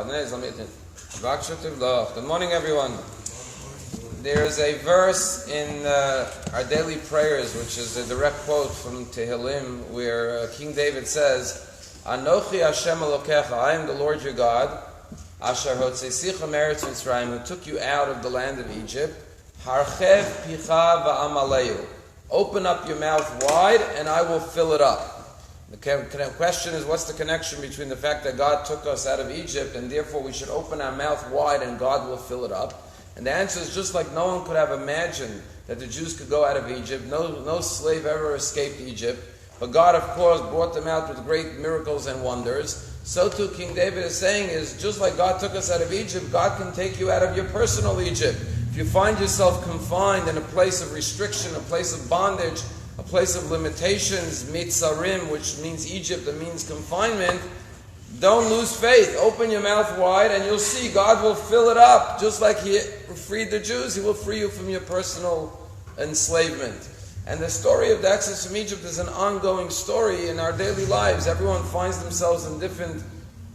Good morning, everyone. There's a verse in our daily prayers, which is a direct quote from Tehillim, where King David says, Anochi Hashem Elokecha, I am the Lord your God, Asher Hotzesicha Meretz Mitzrayim, who took you out of the land of Egypt, Harchev Picha Va'amaleyu, open up your mouth wide and I will fill it up. The question is, what's the connection between the fact that God took us out of Egypt and therefore we should open our mouth wide and God will fill it up? And the answer is, just like no one could have imagined that the Jews could go out of Egypt, no slave ever escaped Egypt, but God, of course, brought them out with great miracles and wonders. So too, King David is saying, is just like God took us out of Egypt, God can take you out of your personal Egypt. If you find yourself confined in a place of restriction, a place of bondage, a place of limitations, mitzarim, which means Egypt, that means confinement, don't lose faith. Open your mouth wide and you'll see God will fill it up. Just like He freed the Jews, He will free you from your personal enslavement. And the story of the Exodus from Egypt is an ongoing story in our daily lives. Everyone finds themselves in different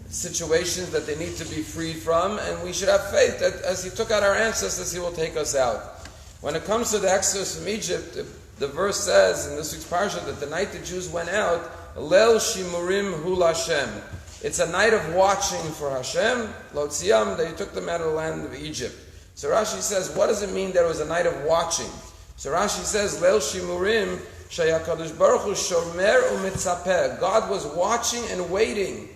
situations that they need to be freed from, and we should have faith that as He took out our ancestors, He will take us out. When it comes to the Exodus from Egypt, the verse says in this week's parsha that the night the Jews went out, Leil Shimurim Hu Lashem. It's a night of watching for Hashem, Lotziam, that He took them out of the land of Egypt. So Rashi says, what does it mean that it was a night of watching? So Rashi says, Leil Shimurim Shayakadosh Baruch Hu Shomer Umitzapeh. God was watching and waiting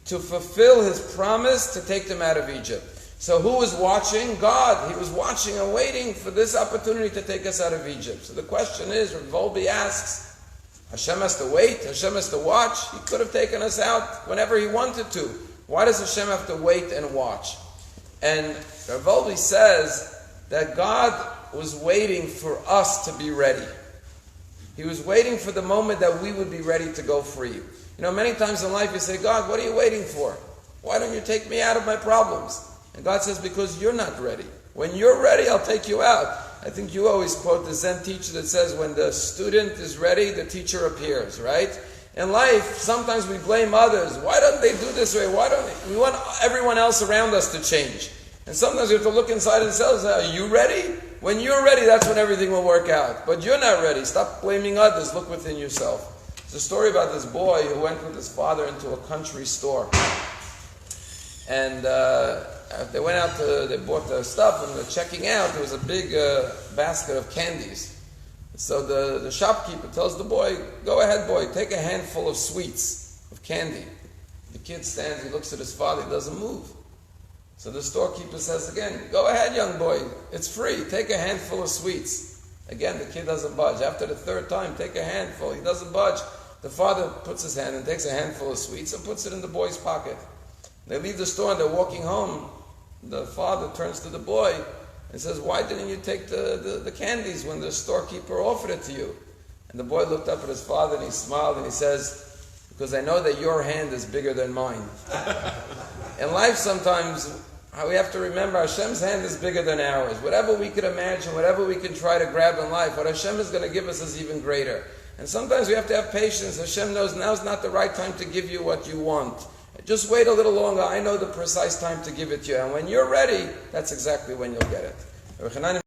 to fulfill His promise to take them out of Egypt. So who was watching? God. He was watching and waiting for this opportunity to take us out of Egypt. So the question is, Rabbi asks, Hashem has to wait? Hashem has to watch? He could have taken us out whenever He wanted to. Why does Hashem have to wait and watch? And Rabbi says that God was waiting for us to be ready. He was waiting for the moment that we would be ready to go free. You know, many times in life you say, God, what are you waiting for? Why don't you take me out of my problems? And God says, because you're not ready. When you're ready, I'll take you out. I think you always quote the Zen teacher that says, when the student is ready, the teacher appears, right? In life, sometimes we blame others. Why don't they do this way? We want everyone else around us to change. And sometimes we have to look inside ourselves. Are you ready? When you're ready, that's when everything will work out. But you're not ready. Stop blaming others. Look within yourself. There's a story about this boy who went with his father into a country store. And they went out they bought the stuff, and they're checking out, there was a big basket of candies. So the shopkeeper tells the boy, go ahead, boy, take a handful of sweets, of candy. The kid stands, he looks at his father, he doesn't move. So the storekeeper says again, go ahead, young boy, it's free, take a handful of sweets. Again, the kid doesn't budge. After the third time, take a handful, he doesn't budge. The father puts his hand and takes a handful of sweets and puts it in the boy's pocket. They leave the store and they're walking home. The father turns to the boy and says, why didn't you take the candies when the storekeeper offered it to you? And the boy looked up at his father and he smiled and he says, because I know that your hand is bigger than mine. In life sometimes we have to remember Hashem's hand is bigger than ours. Whatever we could imagine, whatever we can try to grab in life, what Hashem is going to give us is even greater. And sometimes we have to have patience. Hashem knows now's not the right time to give you what you want. Just wait a little longer. I know the precise time to give it to you. And when you're ready, that's exactly when you'll get it.